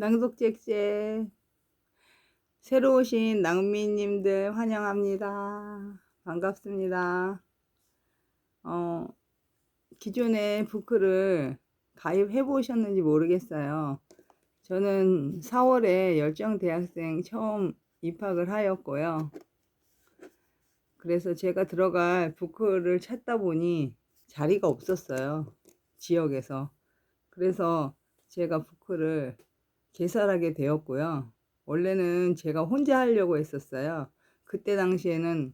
낭독객제 새로 오신 낭미님들 환영합니다. 반갑습니다. 기존에 부크를 가입해 보셨는지 모르겠어요. 저는 4월에 열정대학생 처음 입학을 하였고요. 그래서 제가 들어갈 부크를 찾다 보니 자리가 없었어요, 지역에서. 그래서 제가 부크를 개설하게 되었고요. 원래는 제가 혼자 하려고 했었어요. 그때 당시에는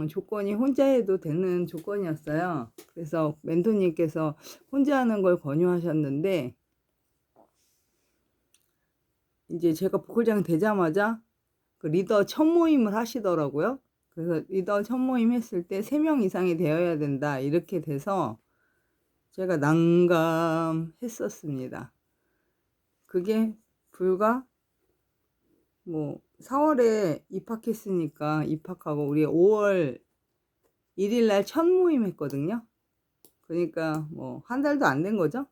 조건이 혼자 해도 되는 조건이었어요. 그래서 멘토님께서 혼자 하는 걸 권유하셨는데, 이제 제가 부클장 되자마자 그 리더 첫 모임을 하시더라고요. 그래서 리더 첫 모임 했을 때 3명 이상이 되어야 된다, 이렇게 돼서 제가 난감했었습니다. 그게 불과 4월에 입학했으니까 입학하고 우리 5월 1일 날 첫 모임 했거든요. 그러니까 한 달도 안 된 거죠.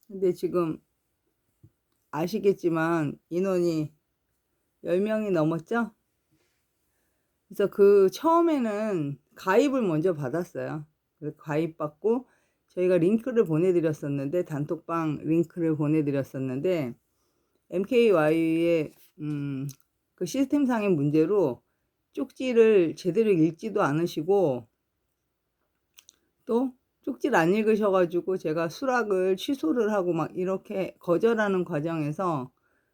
근데 지금 아시겠지만 인원이 10명이 넘었죠. 그래서 그 처음에는 가입을 먼저 받았어요. 그래서 가입받고 저희가 링크를 보내드렸었는데, 단톡방 링크를 보내드렸었는데, MKY의 그 시스템상의 문제로 쪽지를 제대로 읽지도 않으시고, 또 쪽지를 안 읽으셔가지고 제가 수락을 취소를 하고 막 이렇게 거절하는 과정에서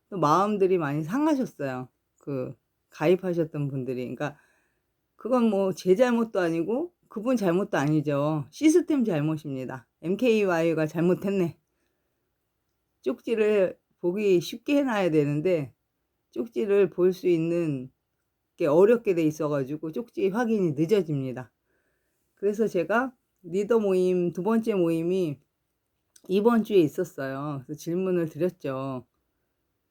또 마음들이 많이 상하셨어요. 그 가입하셨던 분들이. 그러니까 그건 제 잘못도 아니고 그분 잘못도 아니죠. 시스템 잘못입니다. MKY가 잘못했네. 쪽지를 보기 쉽게 해놔야 되는데 쪽지를 볼 수 있는 게 어렵게 돼 있어가지고 쪽지 확인이 늦어집니다. 그래서 제가 리더 모임, 2번째 모임이 이번 주에 있었어요. 그래서 질문을 드렸죠.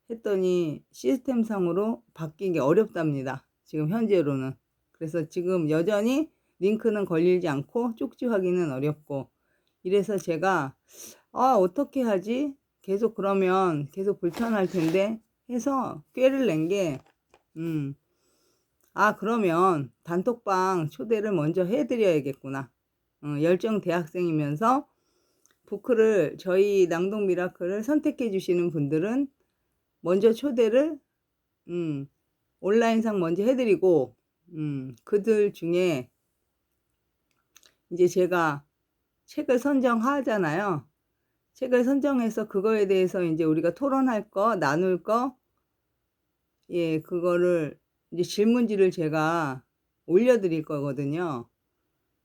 했더니 시스템상으로 바뀌기 어렵답니다, 지금 현재로는. 그래서 지금 여전히 링크는 걸리지 않고 쪽지 확인은 어렵고, 이래서 제가 어떻게 하지? 계속 그러면 계속 불편할 텐데 해서 꾀를 낸 게, 그러면 단톡방 초대를 먼저 해드려야겠구나. 열정 대학생이면서 부크를, 저희 낭독 미라클을 선택해 주시는 분들은 먼저 초대를 온라인상 먼저 해드리고, 그들 중에 이제 제가 책을 선정하잖아요. 책을 선정해서 그거에 대해서 이제 우리가 토론할 거, 나눌 거, 그거를 이제 질문지를 제가 올려드릴 거거든요.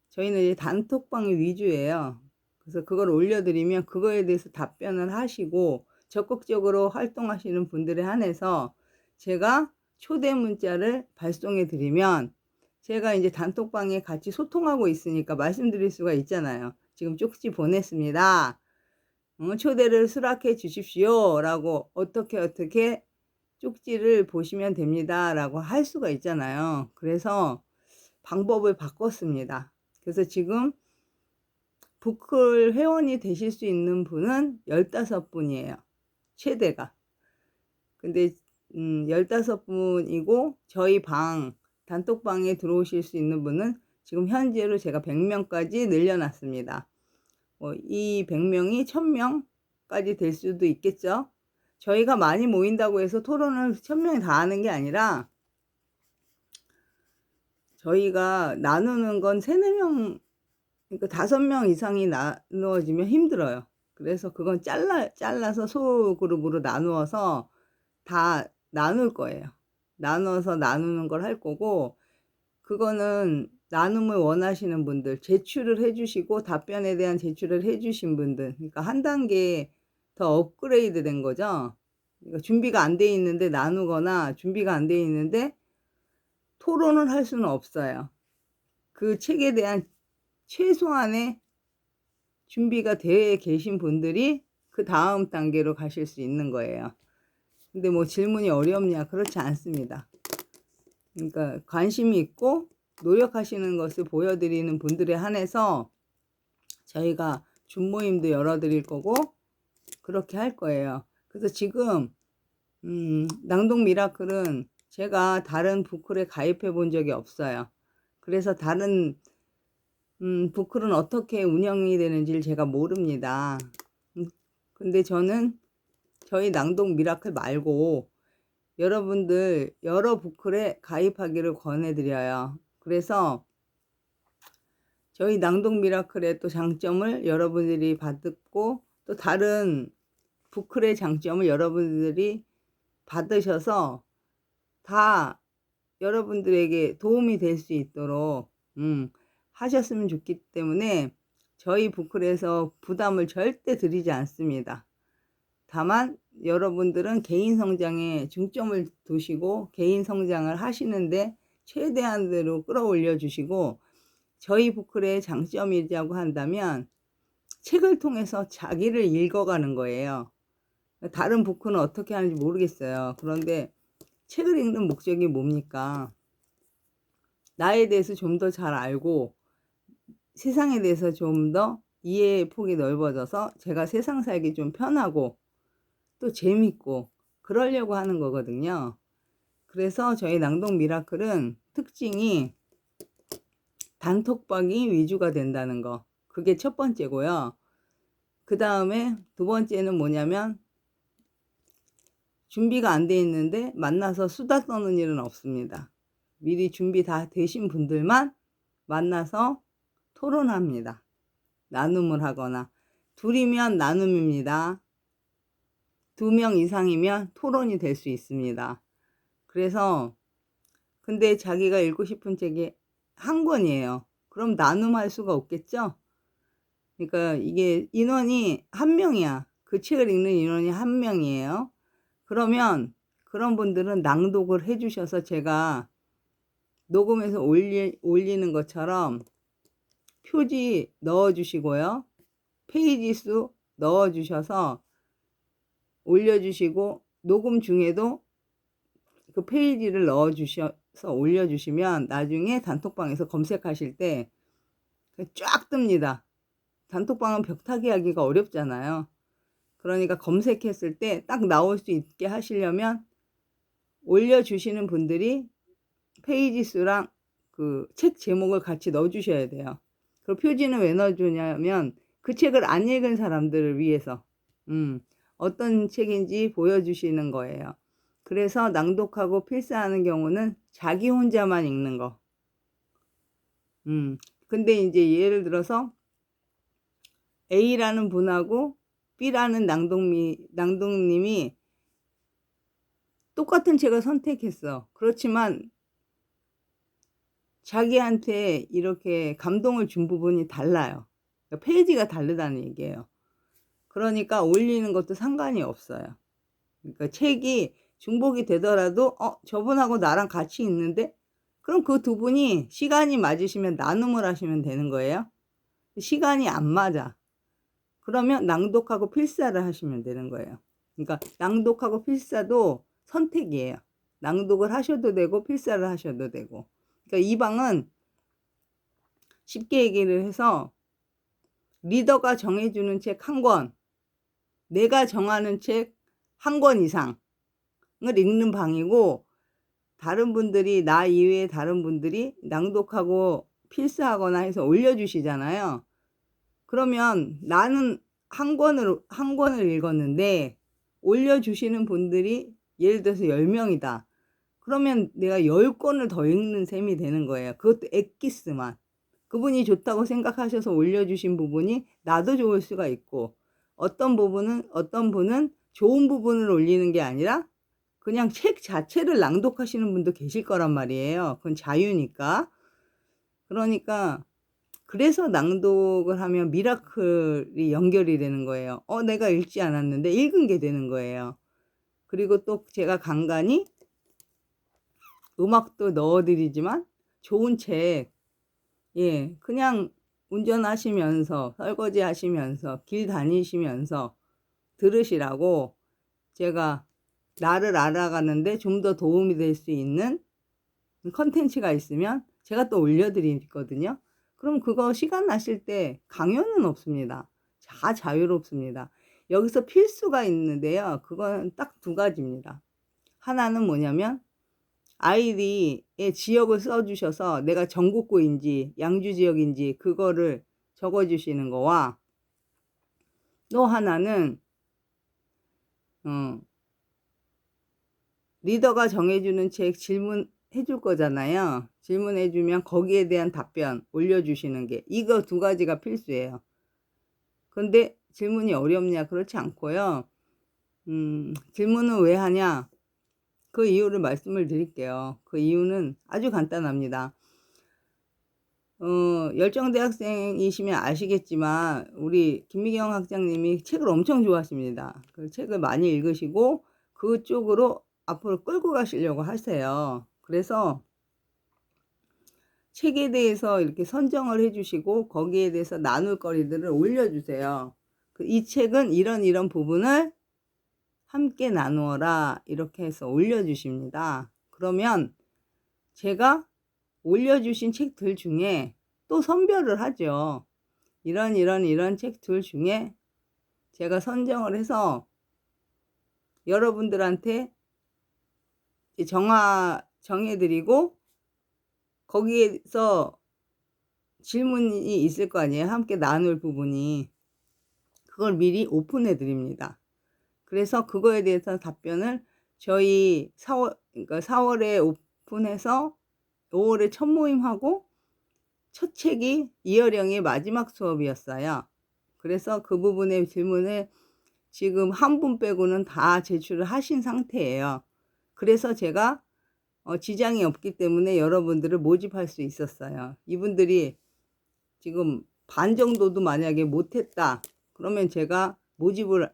저희는 이제 단톡방이 위주예요. 그래서 그걸 올려드리면 그거에 대해서 답변을 하시고, 적극적으로 활동하시는 분들에 한해서 제가 초대 문자를 발송해 드리면, 제가 이제 단톡방에 같이 소통하고 있으니까 말씀드릴 수가 있잖아요. 지금 쪽지 보냈습니다. 초대를 수락해 주십시오 라고, 어떻게 쪽지를 보시면 됩니다 라고 할 수가 있잖아요. 그래서 방법을 바꿨습니다. 그래서 지금 부클 회원이 되실 수 있는 분은 15분이에요. 최대가. 근데 15분이고 저희 단톡방에 들어오실 수 있는 분은 지금 현재로 제가 100명까지 늘려놨습니다. 이 100명이 1000명까지 될 수도 있겠죠. 저희가 많이 모인다고 해서 토론을 1000명이 다 하는 게 아니라, 저희가 나누는 건 3, 4명, 그러니까 5명 이상이 나누어지면 힘들어요. 그래서 그건 잘라서 소그룹으로 나누어서 다 나눌 거예요. 나눠서 나누는 걸 할 거고, 그거는 나눔을 원하시는 분들, 제출을 해주시고 답변에 대한 제출을 해주신 분들, 그러니까 한 단계 더 업그레이드 된 거죠. 그러니까 준비가 안 돼 있는데 나누거나 준비가 안 돼 있는데 토론을 할 수는 없어요. 그 책에 대한 최소한의 준비가 되어 계신 분들이 그 다음 단계로 가실 수 있는 거예요. 근데 질문이 어렵냐? 그렇지 않습니다. 그러니까 관심이 있고 노력하시는 것을 보여드리는 분들에 한해서 저희가 준모임도 열어드릴 거고 그렇게 할 거예요. 그래서 지금 낭독 미라클은 제가 다른 부클에 가입해 본 적이 없어요. 그래서 다른 부클은 어떻게 운영이 되는지를 제가 모릅니다. 근데 저는 저희 낭독 미라클 말고 여러분들 여러 부클에 가입하기를 권해드려요. 그래서 저희 낭독 미라클의 또 장점을 여러분들이 받고 또 다른 부클의 장점을 여러분들이 받으셔서 다 여러분들에게 도움이 될 수 있도록 하셨으면 좋기 때문에 저희 부클에서 부담을 절대 드리지 않습니다. 다만 여러분들은 개인 성장에 중점을 두시고 개인 성장을 하시는데 최대한대로 끌어올려 주시고, 저희 부클의 장점이라고 한다면 책을 통해서 자기를 읽어가는 거예요. 다른 부클은 어떻게 하는지 모르겠어요. 그런데 책을 읽는 목적이 뭡니까? 나에 대해서 좀 더 잘 알고 세상에 대해서 좀 더 이해의 폭이 넓어져서 제가 세상 살기 좀 편하고 또 재밌고 그러려고 하는 거거든요. 그래서 저희 낭독 미라클은 특징이 단톡방이 위주가 된다는 거, 그게 첫 번째고요. 그 다음에 두 번째는 뭐냐면 준비가 안 돼 있는데 만나서 수다 떠는 일은 없습니다. 미리 준비 다 되신 분들만 만나서 토론합니다. 나눔을 하거나, 둘이면 나눔입니다. 2명 이상이면 토론이 될 수 있습니다. 그래서 근데 자기가 읽고 싶은 책이 한 권이에요. 그럼 나눔할 수가 없겠죠? 그러니까 이게 인원이 1명이야. 그 책을 읽는 인원이 1명이에요. 그러면 그런 분들은 낭독을 해 주셔서 제가 녹음해서 올리는 것처럼 표지 넣어 주시고요. 페이지 수 넣어 주셔서 올려 주시고, 녹음 중에도 그 페이지를 넣어 주셔서 올려 주시면 나중에 단톡방에서 검색하실 때 쫙 뜹니다. 단톡방은 벽타기 하기가 어렵잖아요. 그러니까 검색했을 때 딱 나올 수 있게 하시려면 올려주시는 분들이 페이지 수랑 그 책 제목을 같이 넣어 주셔야 돼요. 그 표지는 왜 넣어 주냐면 그 책을 안 읽은 사람들을 위해서 어떤 책인지 보여주시는 거예요. 그래서 낭독하고 필사하는 경우는 자기 혼자만 읽는 거. 근데 이제 예를 들어서 A라는 분하고 B라는 낭독님이 똑같은 책을 선택했어. 그렇지만 자기한테 이렇게 감동을 준 부분이 달라요. 그러니까 페이지가 다르다는 얘기예요. 그러니까 올리는 것도 상관이 없어요. 그러니까 책이 중복이 되더라도 저분하고 나랑 같이 있는데, 그럼 그 두 분이 시간이 맞으시면 나눔을 하시면 되는 거예요. 시간이 안 맞아. 그러면 낭독하고 필사를 하시면 되는 거예요. 그러니까 낭독하고 필사도 선택이에요. 낭독을 하셔도 되고 필사를 하셔도 되고. 그러니까 이 방은 쉽게 얘기를 해서 리더가 정해주는 책 1권, 내가 정하는 책 1권 이상을 읽는 방이고, 다른 분들이, 나 이외에 다른 분들이 낭독하고 필사하거나 해서 올려주시잖아요. 그러면 나는 한 권을 읽었는데 올려주시는 분들이 예를 들어서 10명이다. 그러면 내가 10권을 더 읽는 셈이 되는 거예요. 그것도 엑기스만. 그분이 좋다고 생각하셔서 올려주신 부분이 나도 좋을 수가 있고, 어떤 분은 좋은 부분을 올리는 게 아니라 그냥 책 자체를 낭독하시는 분도 계실 거란 말이에요. 그건 자유니까. 그러니까 그래서 낭독을 하면 미라클이 연결이 되는 거예요. 내가 읽지 않았는데 읽은 게 되는 거예요. 그리고 또 제가 간간히 음악도 넣어드리지만 좋은 책, 그냥 운전하시면서, 설거지 하시면서, 길 다니시면서 들으시라고 제가 나를 알아가는데 좀 더 도움이 될 수 있는 컨텐츠가 있으면 제가 또 올려드리거든요. 그럼 그거 시간 나실 때 강요는 없습니다. 다 자유롭습니다. 여기서 필수가 있는데요. 그건 딱 두 가지입니다. 하나는 뭐냐면 아이디의 지역을 써 주셔서 내가 전국구인지 양주 지역인지 그거를 적어 주시는 거와, 또 하나는 어 리더가 정해 주는 책 질문해 줄 거잖아요. 질문해 주면 거기에 대한 답변 올려 주시는 게, 이거 두 가지가 필수예요. 근데 질문이 어렵냐? 그렇지 않고요. 질문은 왜 하냐? 그 이유를 말씀을 드릴게요. 그 이유는 아주 간단합니다. 열정대학생이시면 아시겠지만 우리 김미경 학장님이 책을 엄청 좋아하십니다. 그 책을 많이 읽으시고 그쪽으로 앞으로 끌고 가시려고 하세요. 그래서 책에 대해서 이렇게 선정을 해 주시고 거기에 대해서 나눌 거리들을 올려 주세요. 이 책은 이런 부분을 함께 나누어라, 이렇게 해서 올려 주십니다. 그러면 제가 올려 주신 책들 중에 또 선별을 하죠. 이런 책들 중에 제가 선정을 해서 여러분들한테 정해 드리고, 거기에서 질문이 있을 거 아니에요. 함께 나눌 부분이. 그걸 미리 오픈해 드립니다. 그래서 그거에 대해서 답변을 저희 4월에 오픈해서 5월에 첫 모임하고 첫 책이 이어령의 마지막 수업이었어요. 그래서 그 부분의 질문을 지금 한 분 빼고는 다 제출을 하신 상태예요. 그래서 제가 지장이 없기 때문에 여러분들을 모집할 수 있었어요. 이분들이 지금 반 정도도 만약에 못했다 그러면 제가 모집을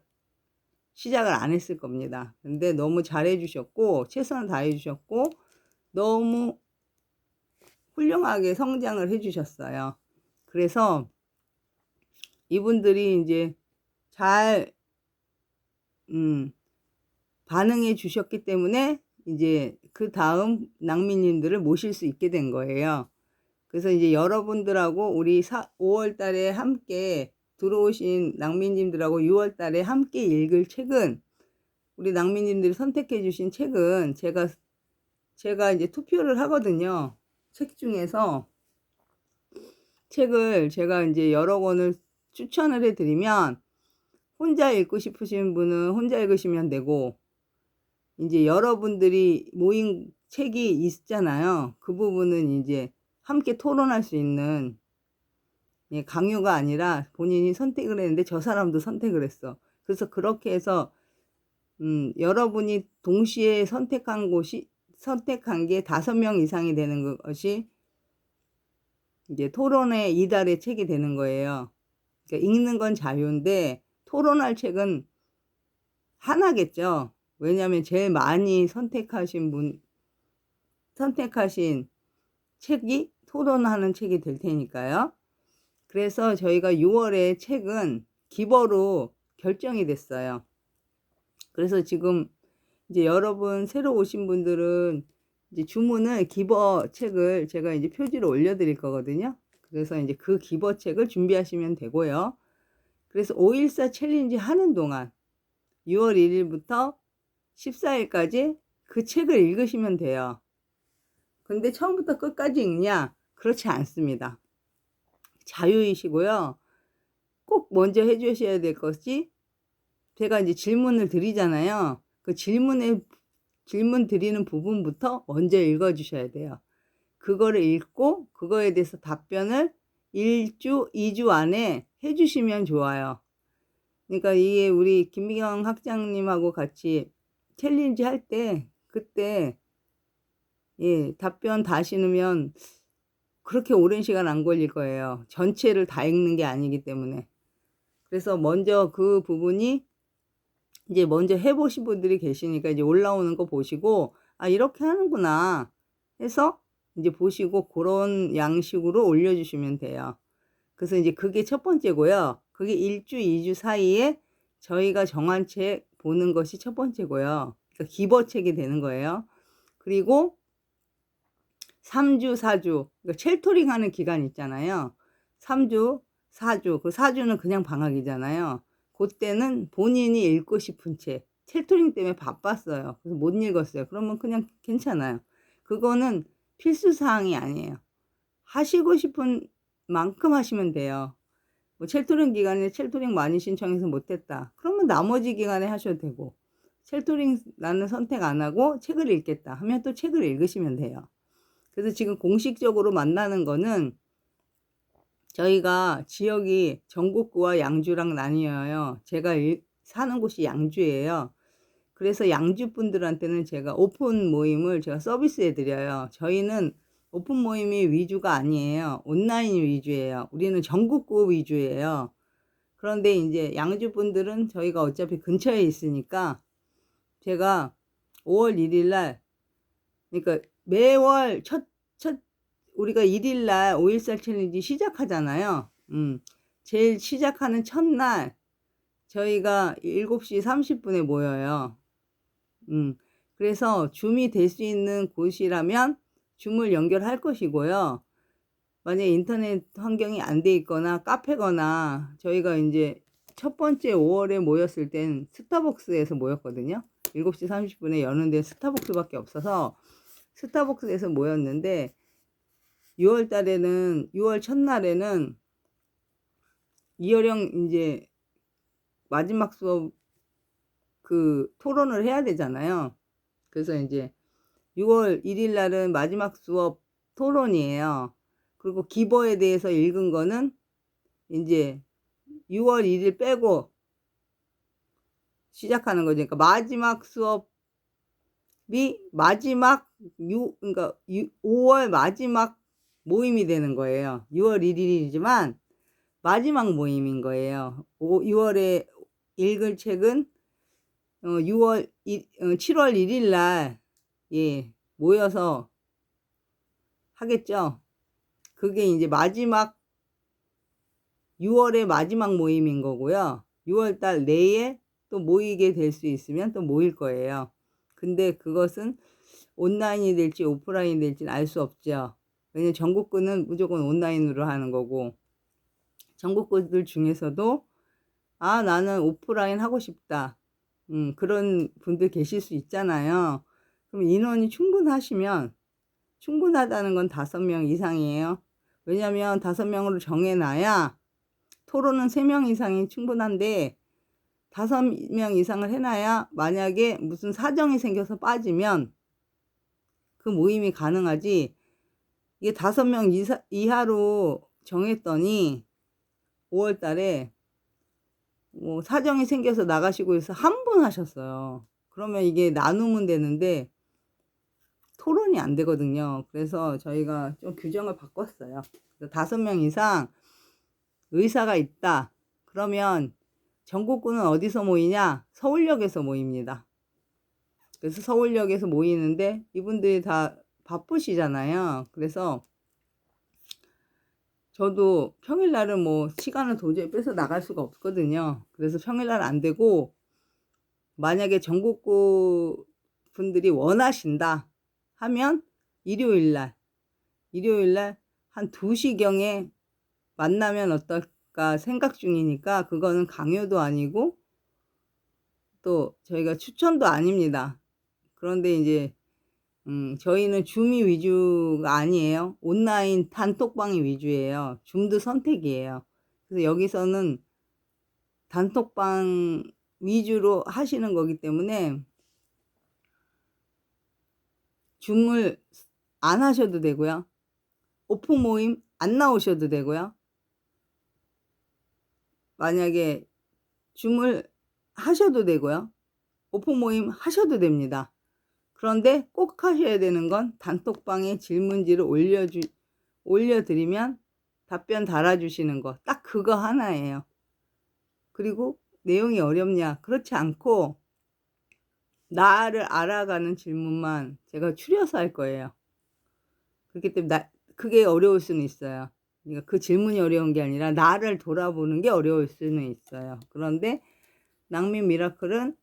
시작을 안 했을 겁니다. 근데 너무 잘해 주셨고 최선을 다해 주셨고 너무 훌륭하게 성장을 해 주셨어요. 그래서 이분들이 이제 잘 반응해 주셨기 때문에 이제 그다음 낭민님들을 모실 수 있게 된 거예요. 그래서 이제 여러분들하고 우리 5월 달에 함께 들어오신 낭민님들하고 6월 달에 함께 읽을 책은, 우리 낭민님들이 선택해 주신 책은 제가 이제 투표를 하거든요. 책 중에서 책을 제가 이제 여러 권을 추천을 해 드리면 혼자 읽고 싶으신 분은 혼자 읽으시면 되고, 이제 여러분들이 모인 책이 있잖아요. 그 부분은 이제 함께 토론할 수 있는, 강요가 아니라 본인이 선택을 했는데 저 사람도 선택을 했어. 그래서 그렇게 해서 여러분이 동시에 선택한 게 5명 이상이 되는 것이 이제 토론의 이달의 책이 되는 거예요. 그러니까 읽는 건 자유인데 토론할 책은 하나겠죠. 왜냐하면 제일 많이 선택하신 책이 토론하는 책이 될 테니까요. 그래서 저희가 6월에 책은 기버로 결정이 됐어요. 그래서 지금 이제 여러분 새로 오신 분들은 이제 주문을 기버 책을 제가 이제 표지로 올려 드릴 거거든요. 그래서 이제 그 기버 책을 준비하시면 되고요. 그래서 514 챌린지 하는 동안 6월 1일부터 14일까지 그 책을 읽으시면 돼요. 근데 처음부터 끝까지 읽냐? 그렇지 않습니다. 자유이시고요. 꼭 먼저 해 주셔야 될 것이, 제가 이제 질문을 드리잖아요. 그 질문 드리는 부분부터 먼저 읽어 주셔야 돼요. 그거를 읽고 그거에 대해서 답변을 1주, 2주 안에 해 주시면 좋아요. 그러니까 이게 우리 김미경 학장님하고 같이 챌린지 할 때 그때 답변 다시 넣으면 그렇게 오랜 시간 안 걸릴 거예요. 전체를 다 읽는 게 아니기 때문에. 그래서 먼저 그 부분이 이제 먼저 해 보신 분들이 계시니까 이제 올라오는 거 보시고 '아 이렇게 하는구나.' 해서 이제 보시고 그런 양식으로 올려 주시면 돼요. 그래서 이제 그게 첫 번째고요. 그게 1주, 2주 사이에 저희가 정한 책 보는 것이 첫 번째고요. 그러니까 기버책이 되는 거예요. 그리고 3주, 4주, 그러니까 첼토링 하는 기간 있잖아요. 3주, 4주, 그 4주는 그냥 방학이잖아요. 고때는 본인이 읽고 싶은 책, 책 토링 때문에 바빴어요. 그래서 못 읽었어요. 그러면 그냥 괜찮아요. 그거는 필수 사항이 아니에요. 하시고 싶은 만큼 하시면 돼요. 뭐 첼토링 기간에 첼토링 많이 신청해서 못했다. 그러면 나머지 기간에 하셔도 되고, 첼토링 나는 선택 안 하고 책을 읽겠다 하면 또 책을 읽으시면 돼요. 그래서 지금 공식적으로 만나는 거는 저희가 지역이 전국구와 양주랑 나뉘어요. 제가 사는 곳이 양주예요. 그래서 양주 분들한테는 제가 오픈 모임을 제가 서비스해 드려요. 저희는 오픈 모임이 위주가 아니에요. 온라인 위주예요. 우리는 전국구 위주예요. 그런데 이제 양주 분들은 저희가 어차피 근처에 있으니까 제가 5월 1일 날, 그러니까 매월 우리가 1일 날 5.14 챌린지 시작하잖아요. 제일 시작하는 첫날 저희가 7시 30분에 모여요. 그래서 줌이 될 수 있는 곳이라면 줌을 연결할 것이고요. 만약에 인터넷 환경이 안 돼 있거나 카페거나, 저희가 이제 첫 번째 5월에 모였을 땐 스타벅스에서 모였거든요. 7시 30분에 여는데 스타벅스밖에 없어서 스타벅스에서 모였는데, 6월 달에는, 6월 첫날에는 이어령 이제 마지막 수업 그 토론을 해야 되잖아요. 그래서 이제 6월 1일 날은 마지막 수업 토론이에요. 그리고 기버에 대해서 읽은 거는 이제 6월 1일 빼고 시작하는 거죠. 그러니까 마지막 수업이 마지막 그러니까 5월 마지막 모임이 되는 거예요. 6월 1일이지만 마지막 모임인 거예요. 6월에 읽을 책은 7월 1일 날, 예, 모여서 하겠죠. 그게 이제 마지막 6월의 마지막 모임인 거고요. 6월 달 내에 또 모이게 될 수 있으면 또 모일 거예요. 근데 그것은 온라인이 될지 오프라인이 될지는 알 수 없죠. 왜냐면 전국구는 무조건 온라인으로 하는 거고, 전국구들 중에서도 나는 오프라인 하고 싶다, 그런 분들 계실 수 있잖아요. 그럼 인원이 충분하다는 건 5명 이상이에요. 왜냐면 5명으로 정해놔야, 토론은 3명 이상이 충분한데 5명 이상을 해놔야 만약에 무슨 사정이 생겨서 빠지면 그 모임이 가능하지. 이게 5명 이하로 정했더니 5월 달에 뭐 사정이 생겨서 나가시고 해서 한 분 하셨어요. 그러면 이게 나누면 되는데 토론이 안 되거든요. 그래서 저희가 좀 규정을 바꿨어요. 5명 이상 의사가 있다 그러면 전국구는 어디서 모이냐? 서울역에서 모입니다. 그래서 서울역에서 모이는데 이분들이 다 바쁘시잖아요. 그래서 저도 평일날은 뭐 시간을 도저히 뺏어 나갈 수가 없거든요. 그래서 평일날 안 되고, 만약에 전국구 분들이 원하신다 하면 일요일날 한 2시경에 만나면 어떨까 생각 중이니까, 그거는 강요도 아니고 또 저희가 추천도 아닙니다. 그런데 이제 저희는 줌이 위주가 아니에요. 온라인 단톡방이 위주예요. 줌도 선택이에요. 그래서 여기서는 단톡방 위주로 하시는 거기 때문에 줌을 안 하셔도 되고요. 오픈 모임 안 나오셔도 되고요. 만약에 줌을 하셔도 되고요. 오픈 모임 하셔도 됩니다. 그런데 꼭 하셔야 되는 건 단톡방에 질문지를 올려드리면 답변 달아주시는 거, 딱 그거 하나예요. 그리고 내용이 어렵냐? 그렇지 않고 나를 알아가는 질문만 제가 추려서 할 거예요. 그렇기 때문에 그게 어려울 수는 있어요. 그러니까 그 질문이 어려운 게 아니라 나를 돌아보는 게 어려울 수는 있어요. 그런데 낭민 미라클은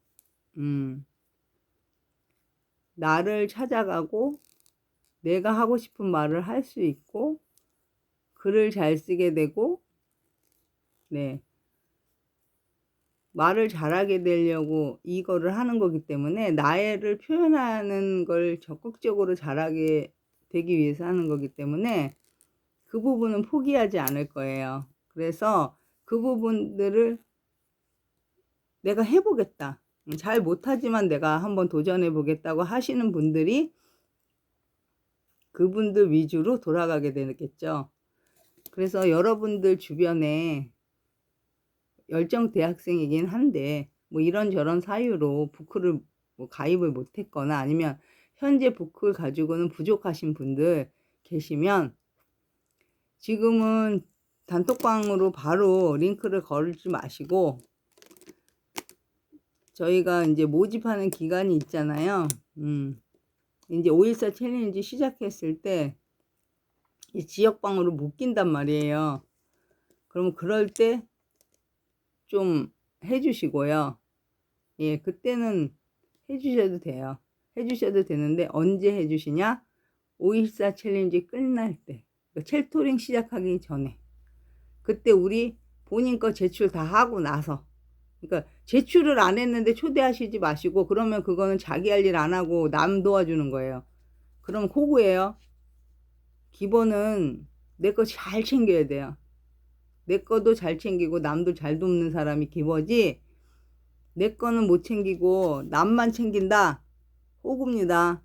나를 찾아가고 내가 하고 싶은 말을 할 수 있고 글을 잘 쓰게 되고, 네, 말을 잘하게 되려고 이거를 하는 거기 때문에 나를 표현하는 걸 적극적으로 잘하게 되기 위해서 하는 거기 때문에 그 부분은 포기하지 않을 거예요. 그래서 그 부분들을 '내가 해 보겠다. 잘 못하지만 내가 한번 도전해 보겠다.'고 하시는 분들이 그분들 위주로 돌아가게 되겠죠. 그래서 여러분들 주변에 열정 대학생이긴 한데 뭐 이런저런 사유로 부크를 뭐 가입을 못 했거나 아니면 현재 부크를 가지고는 부족하신 분들 계시면 지금은 단톡방으로 바로 링크를 걸지 마시고 저희가 인제 모집하는 기간이 있잖아요. 인제 5.14 챌린지 시작했을 때 이 지역방으로 묶인단 말이에요. 그러면 그럴 때 좀 해 주시고요. 예, 그때는 해 주셔도 돼요. 해 주셔도 되는데 언제 해 주시냐? 5.14 챌린지 끝날 때. 그 챌토링 시작하기 전에. 그때 우리 본인 거 제출 다 하고 나서. 그러니까 제출을 안 했는데 초대하시지 마시고 그러면 그거는 자기 할 일 안 하고 남 도와주는 거예요. 그럼 호구예요. 기본은 내 거 잘 챙겨야 돼요. 내 거도 잘 챙기고 남도 잘 돕는 사람이 기본이지 내 거는 못 챙기고 남만 챙긴다. 호구입니다.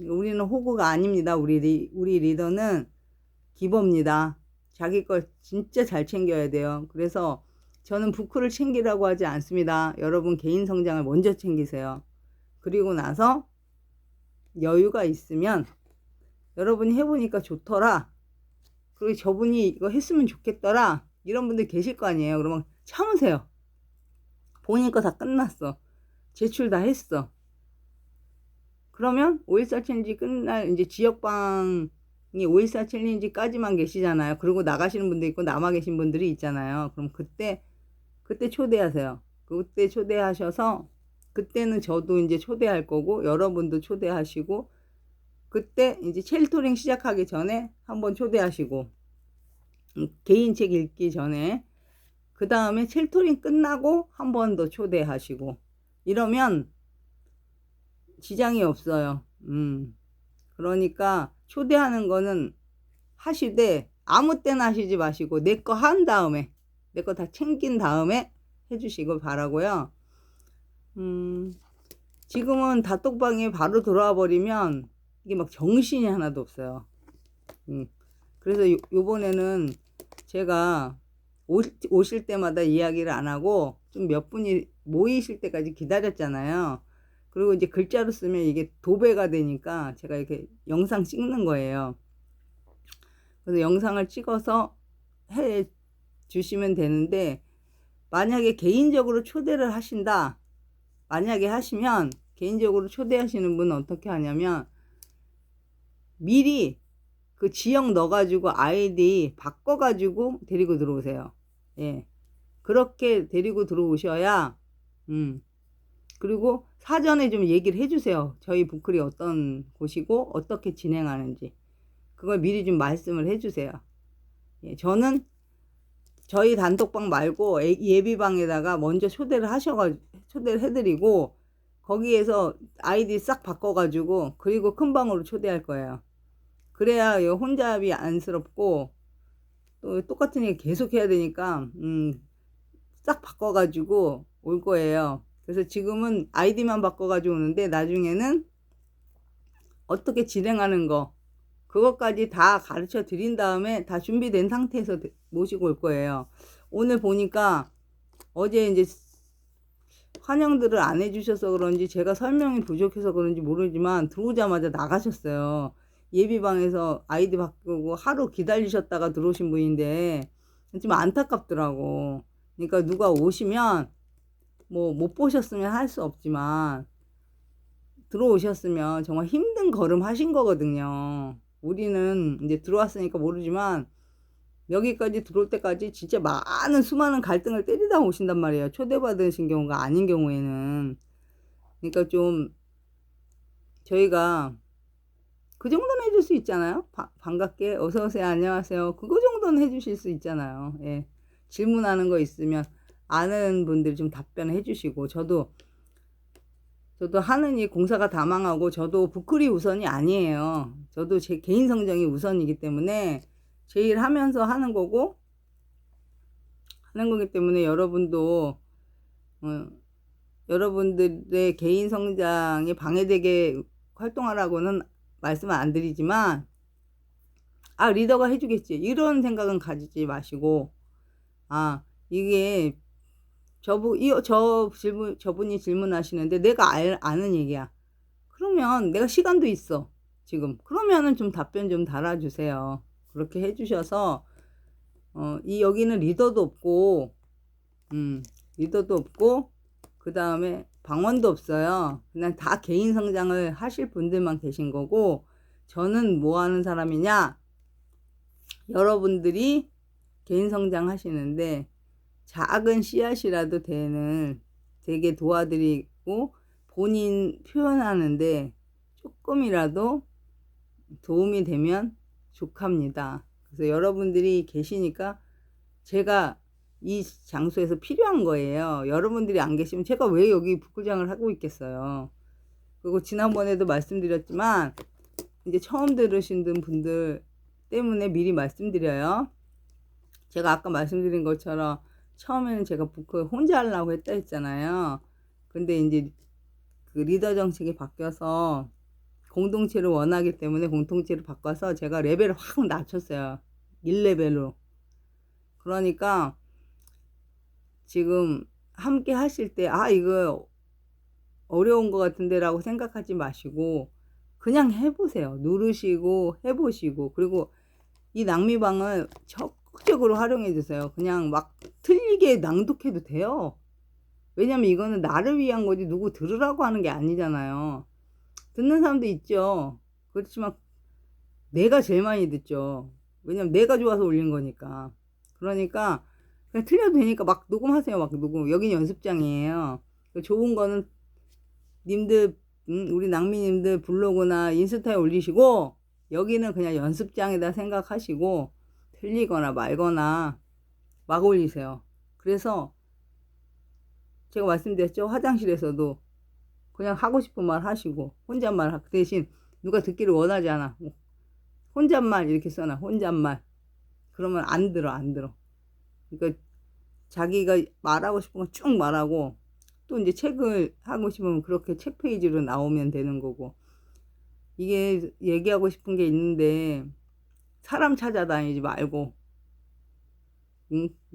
우리는 호구가 아닙니다. 우리 리더는 기본입니다. 자기 걸 진짜 잘 챙겨야 돼요. 그래서 저는 부크를 챙기라고 하지 않습니다. 여러분 개인 성장을 먼저 챙기세요. 그리고 나서 여유가 있으면 여러분이 해보니까 좋더라. 그리고 저분이 이거 했으면 좋겠더라. 이런 분들 계실 거 아니에요. 그러면 참으세요. 본인 거 다 끝났어. 제출 다 했어. 그러면 5.14 챌린지 끝날 이제 지역방이 5.14 챌린지까지만 계시잖아요. 그리고 나가시는 분도 있고 남아 계신 분들이 있잖아요. 그럼 그때 초대하세요. 그때 초대하셔서 그때는 저도 이제 초대할 거고 여러분도 초대하시고 그때 이제 챌토링 시작하기 전에 한번 초대하시고 개인 책 읽기 전에 그 다음에 챌토링 끝나고 한 번 더 초대하시고 이러면 지장이 없어요. 그러니까 초대하는 거는 하시되 아무 때나 하시지 마시고 내 거 한 다음에 내 거 다 챙긴 다음에 해주시길 바라고요. 지금은 단톡방에 바로 들어와 버리면 이게 막 정신이 하나도 없어요. 그래서 요번에는 제가 오실 때마다 이야기를 안 하고 좀 몇 분이 모이실 때까지 기다렸잖아요. 그리고 이제 글자로 쓰면 이게 도배가 되니까 제가 이렇게 영상 찍는 거예요. 그래서 영상을 찍어서 해 주시면 되는데 만약에 개인적으로 초대를 하신다. 만약에 하시면 개인적으로 초대하시는 분은 어떻게 하냐면 미리 그 지역 넣어가지고 아이디 바꿔가지고 데리고 들어오세요. 예. 그렇게 데리고 들어오셔야, 그리고 사전에 좀 얘기를 해주세요. 저희 부클이 어떤 곳이고 어떻게 진행하는지. 그걸 미리 좀 말씀을 해주세요. 예. 저는 저희 단톡방 말고 예비방에다가 먼저 초대를 해드리고 거기에서 아이디 싹 바꿔가지고 그리고 큰 방으로 초대할 거예요. 그래야 혼잡이 안쓰럽고 또 똑같은 일 계속 해야 되니까 싹 바꿔가지고 올 거예요. 그래서 지금은 아이디만 바꿔가지고 오는데 나중에는 어떻게 진행하는 거 그것까지 다 가르쳐 드린 다음에 다 준비된 상태에서 모시고 올 거예요. 오늘 보니까 어제 이제 환영들을 안 해주셔서 그런지 제가 설명이 부족해서 그런지 모르지만 들어오자마자 나가셨어요. 예비방에서 아이디 바꾸고 하루 기다리셨다가 들어오신 분인데 좀 안타깝더라고. 그러니까 누가 오시면 뭐 못 보셨으면 할 수 없지만 들어오셨으면 정말 힘든 걸음 하신 거거든요. 우리는 이제 들어왔으니까 모르지만 여기까지 들어올 때까지 진짜 많은 수많은 갈등을 때리다 오신단 말이에요. 초대받으신 경우가 아닌 경우에는. 그러니까 좀 저희가 그 정도는 해줄 수 있잖아요. 반갑게 어서오세요 안녕하세요 그거 정도는 해주실 수 있잖아요. 예. 질문하는 거 있으면 아는 분들이 좀 답변을 해 주시고, 저도 하는 일 공사가 다 망하고, 저도 부클이 우선이 아니에요. 저도 제 개인 성장이 우선이기 때문에 제 일 하면서 하는 거고 하는 거기 때문에, 여러분도 어 여러분들의 개인 성장에 방해되게 활동하라고는 말씀을 안 드리지만, '아 리더가 해 주겠지.' 이런 생각은 가지지 마시고, 아 이게 저분이 질문하시는데 내가 아는 얘기야. 그러면 내가 시간도 있어 지금. 그러면은 좀 답변 좀 달아 주세요. 그렇게 해 주셔서, 여기는 리더도 없고, 음 리더도 없고, 그다음에 방원도 없어요. 그냥 다 개인 성장을 하실 분들만 계신 거고, 저는 뭐 하는 사람이냐? 여러분들이 개인 성장하시는데 작은 씨앗이라도 되게 도와드리고, 본인 표현하는데 쪼끔이라도 도움이 되면 족합니다. 그래서 여러분들이 계시니까 제가 이 장소에서 필요한 거예요. 여러분들이 안 계시면 제가 왜 여기 북구장을 하고 있겠어요. 그리고 지난번에도 말씀드렸지만, 이제 처음 들으신 분들 때문에 미리 말씀드려요. 제가 아까 말씀드린 것처럼 처음에는 제가 북크 혼자 하려고 했다 했잖아요. 근데 인제 그 리더 정책이 바뀌어서 공동체를 원하기 때문에 공동체를 바꿔서 제가 레벨을 확 낮췄어요. 1 레벨로. 그러니까 지금 함께 하실 때 '아 이거 어려운 것 같은데.'라고 생각하지 마시고 그냥 해 보세요. 누르시고 해 보시고, 그리고 이 낭미방을 적극적으로 활용해 주세요. 그냥 막 틀리게 낭독해도 돼요. 왜냐면 이거는 나를 위한 거지 누구 들으라고 하는 게 아니잖아요. 듣는 사람도 있죠. 그렇지만 내가 제일 많이 듣죠. 왜냐면 내가 좋아서 올린 거니까. 그러니까 그냥 틀려도 되니까 막 녹음하세요. 막 녹음. 여기는 연습장이에요. 그 좋은 거는 님들, 우리 낭미님들 블로그나 인스타에 올리시고, 여기는 그냥 연습장이다 생각하시고 틀리거나 말거나 막 올리세요. 그래서 제가 말씀드렸죠. 화장실에서도 그냥 하고 싶은 말 하시고, 혼잣말 그 대신 누가 듣기를 원하지 않아. 혼잣말 이렇게 써놔. 혼잣말. 그러면 안 들어. 그러니까 자기가 말하고 싶은 거 쭉 말하고, 또 이제 책을 하고 싶으면 그렇게 책 페이지로 나오면 되는 거고. 이게 얘기하고 싶은 게 있는데 사람 찾아다니지 말고,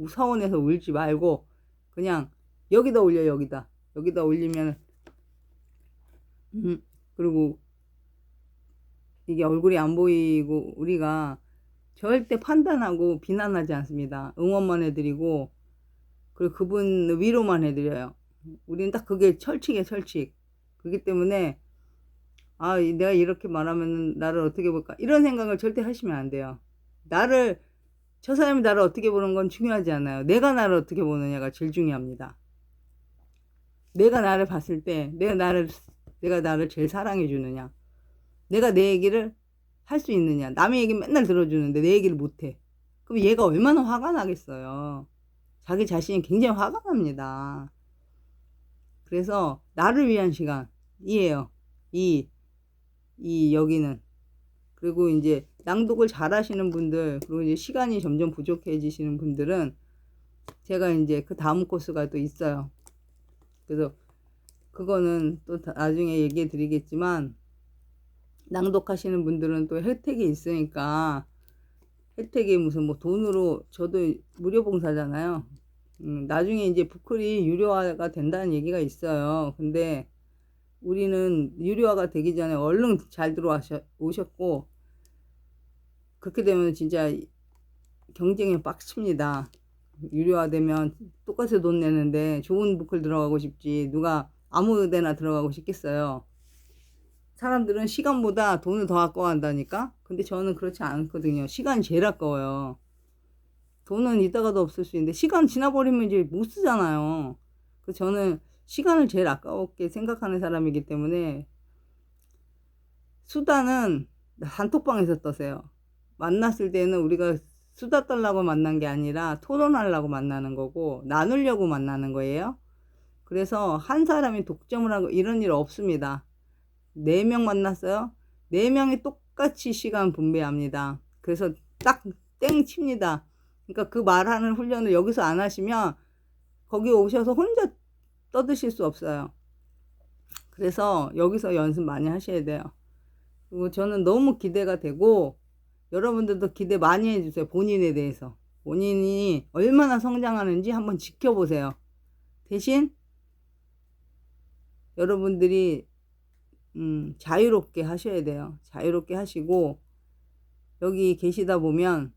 서원해서 울지 말고 그냥 여기다 올려. 여기다 올리면, 그리고 이게 얼굴이 안 보이고 우리가 절대 판단하고 비난하지 않습니다. 응원만 해 드리고, 그리고 그분 위로만 해 드려요. 우리는 딱 그게 철칙이에요, 철칙. 그렇기 때문에 '아 내가 이렇게 말하면은 나를 어떻게 볼까?' 이런 생각을 절대 하시면 안 돼요. 저 사람이 나를 어떻게 보는 건 중요하지 않아요. 내가 나를 어떻게 보느냐가 제일 중요합니다. 내가 나를 봤을 때 내가 나를 제일 사랑해 주느냐, 내가 내 얘기를 할 수 있느냐. 남의 얘기 맨날 들어 주는데 내 얘기를 못 해. 그럼 얘가 얼마나 화가 나겠어요. 자기 자신이 굉장히 화가 납니다. 그래서 나를 위한 시간이에요. 이 여기는. 그리고 인제 낭독을 잘하시는 분들, 그리고 이제 시간이 점점 부족해지시는 분들은 제가 인제 그다음 코스가 또 있어요. 그래서 그거는 또 나중에 얘기해 드리겠지만, 낭독하시는 분들은 또 혜택이 있으니까, 혜택이 무슨 뭐 돈으로, 저도 무료 봉사잖아요. 나중에 인제 부클이 유료화가 된다는 얘기가 있어요. 근데 우리는 유료화가 되기 전에 얼른 잘 오셨고, 그렇게 되면 진짜 경쟁이 빡칩니다. 유료화되면 똑같이 돈 내는데 좋은 부클 들어가고 싶지 누가 아무 데나 들어가고 싶겠어요. 사람들은 시간보다 돈을 더 아까워한다니까. 근데 저는 그렇지 않거든요. 시간이 제일 아까워요. 돈은 이따가도 없을 수 있는데 시간 지나버리면 이제 못 쓰잖아요. 그래서 저는 시간을 제일 아까웠게 생각하는 사람이기 때문에, 수다는 단톡방에서 떠세요. 만났을 때는 우리가 수다 떨라고 만난 게 아니라 토론하려고 만나는 거고 나누려고 만나는 거예요. 그래서 한 사람이 독점을 하고 이런 일 없습니다. 4명 만났어요. 4명이 똑같이 시간 분배합니다. 그래서 딱 땡 칩니다. 그러니까 그 말하는 훈련을 여기서 안 하시면 거기 오셔서 혼자 떠드실 수 없어요. 그래서 여기서 연습 많이 하셔야 돼요. 그리고 저는 너무 기대가 되고 여러분들도 기대 많이 해주세요. 본인에 대해서. 본인이 얼마나 성장하는지 한번 지켜보세요. 대신 여러분들이 자유롭게 하셔야 돼요. 자유롭게 하시고 여기 계시다 보면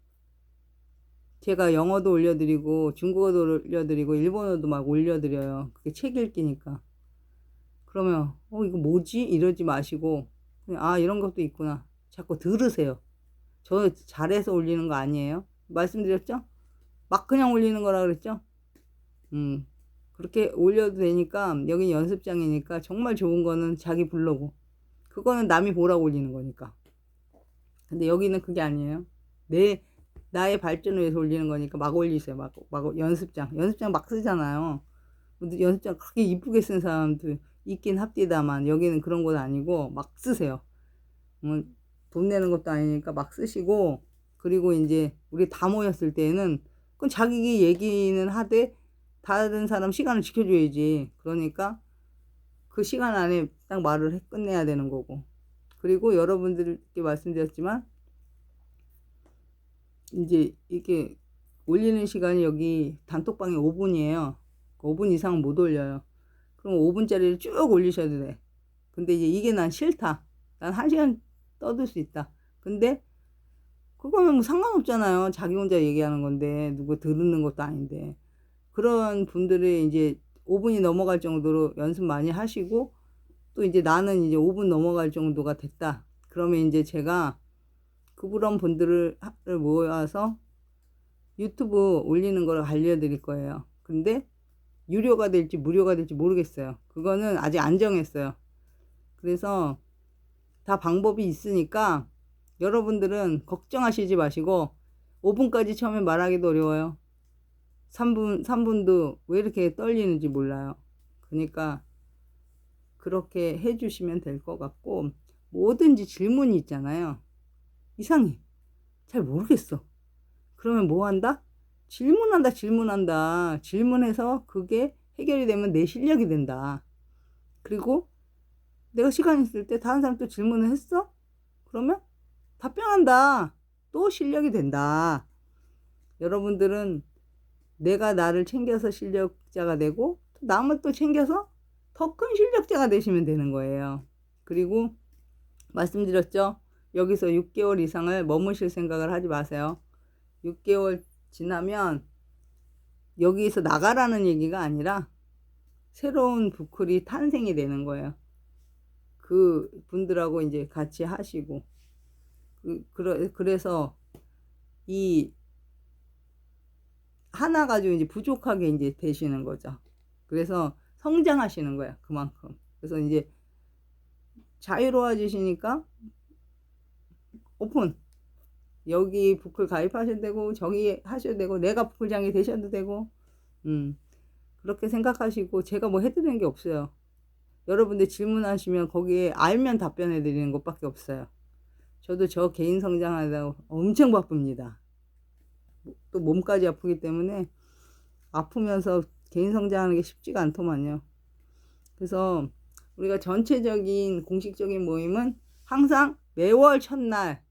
제가 영어도 올려드리고 중국어도 올려드리고 일본어도 막 올려드려요. 그게 책 읽기니까. 그러면 이거 뭐지? 이러지 마시고 그냥 이런 것도 있구나. 자꾸 들으세요. 저 잘해서 올리는 거 아니에요. 말씀드렸죠? 막 그냥 올리는 거라 그랬죠? 그렇게 올려도 되니까 여기 연습장이니까 정말 좋은 거는 자기 블로그. 그거는 남이 보라고 올리는 거니까. 근데 여기는 그게 아니에요. 나의 발전을 위해서 올리는 거니까 막 올리세요. 막 연습장 막 쓰잖아요. 연습장 그렇게 이쁘게 쓴 사람도 있긴 합디다만 여기는 그런 건 아니고 막 쓰세요. 돈 내는 것도 아니니까 막 쓰시고 그리고 이제 우리 다 모였을 때는 그건 자기 얘기는 하되 다른 사람 시간을 지켜줘야지. 그러니까 그 시간 안에 딱 말을 끝내야 되는 거고. 그리고 여러분들께 말씀드렸지만 이제 이렇게 올리는 시간이 여기 단톡방이 5분이에요. 5분 이상은 못 올려요. 그럼 5분짜리를 쭉 올리셔도 돼. 근데 이제 이게 난 싫다. 난 1시간 떠들 수 있다. 근데 그거는 뭐 상관없잖아요. 자기 혼자 얘기하는 건데 누구 들은 것도 아닌데. 그런 분들이 이제 5분이 넘어갈 정도로 연습 많이 하시고 또 이제 나는 이제 5분 넘어갈 정도가 됐다. 그러면 이제 제가 그런 분들을 모아서 유튜브 올리는 걸 알려드릴 거예요. 근데 유료가 될지 무료가 될지 모르겠어요. 그거는 아직 안 정했어요. 그래서 다 방법이 있으니까 여러분들은 걱정하시지 마시고 5분까지 처음에 말하기도 어려워요. 3분도 왜 이렇게 떨리는지 몰라요. 그러니까 그렇게 해주시면 될 것 같고 뭐든지 질문이 있잖아요. 이상해. 잘 모르겠어. 그러면 뭐 한다? 질문한다. 질문해서 그게 해결이 되면 내 실력이 된다. 그리고 내가 시간 있을 때 다른 사람 또 질문을 했어? 그러면 답변한다. 또 실력이 된다. 여러분들은 내가 나를 챙겨서 실력자가 되고 남을 또 챙겨서 더 큰 실력자가 되시면 되는 거예요. 그리고 말씀드렸죠? 여기서 6개월 이상을 머무실 생각을 하지 마세요. 6개월 지나면 여기서 나가라는 얘기가 아니라 새로운 부클이 탄생이 되는 거예요. 그 분들하고 이제 같이 하시고 그래서 이 하나 가지고 이제 부족하게 이제 되시는 거죠. 그래서 성장하시는 거야 그만큼. 그래서 이제 자유로워지시니까 오픈. 여기 부클 가입하셔도 되고 저기 하셔도 되고 내가 부클장이 되셔도 되고 그렇게 생각하시고 제가 뭐 해드리는 게 없어요. 여러분들 질문하시면 거기에 알면 답변해 드리는 것밖에 없어요. 저도 저 개인 성장하다가 엄청 바쁩니다. 또 몸까지 아프기 때문에 아프면서 개인 성장하는 게 쉽지가 않더만요. 그래서 우리가 전체적인 공식적인 모임은 항상 매월 첫날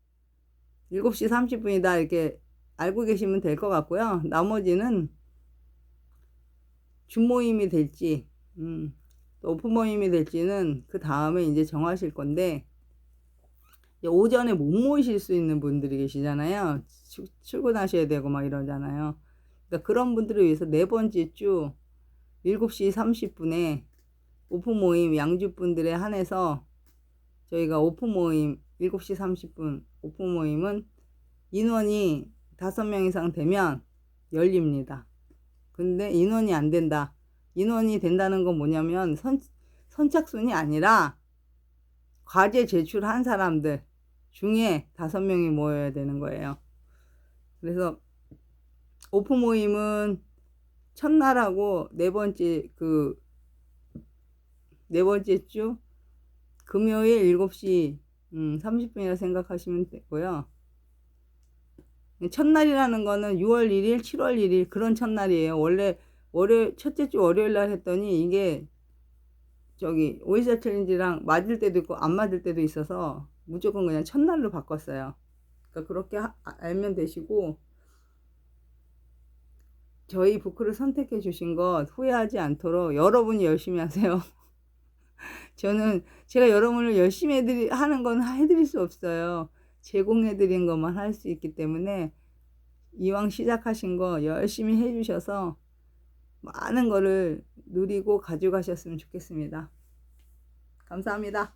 7시 30분이다 이렇게 알고 계시면 될 것 같고요. 나머지는 줌 모임이 될지 또 오픈 모임이 될지는 그 다음에 이제 정하실 건데 오전에 못 모이실 수 있는 분들이 계시잖아요. 출근하셔야 되고 막 이러잖아요. 그러니까 그런 분들을 위해서 4번째 주 7시 30분에 오픈 모임 양주분들에 한해서 저희가 오픈 모임 7시 30분 오픈 모임은 인원이 5명 이상 되면 열립니다. 근데 인원이 안 된다. 인원이 된다는 건 뭐냐면 선착순이 아니라 과제 제출한 사람들 중에 5명이 모여야 되는 거예요. 그래서 오프 모임은 첫날하고 네 번째 주 금요일 7시 30분이라 생각하시면 되고요. 첫날이라는 거는 6월 1일, 7월 1일 그런 첫날이에요. 원래 첫째 주 월요일 날 했더니 이게 저기 오이시아 챌린지랑 맞을 때도 있고 안 맞을 때도 있어서 무조건 그냥 첫날로 바꿨어요. 그러니까 그렇게 알면 되시고, 저희 부크를 선택해 주신 것 후회하지 않도록 여러분이 열심히 하세요. 제가 여러분을 열심히 하는 건 해드릴 수 없어요. 제공해 드린 것만 할 수 있기 때문에 이왕 시작하신 거 열심히 해 주셔서 많은 거를 누리고 가져가셨으면 좋겠습니다. 감사합니다.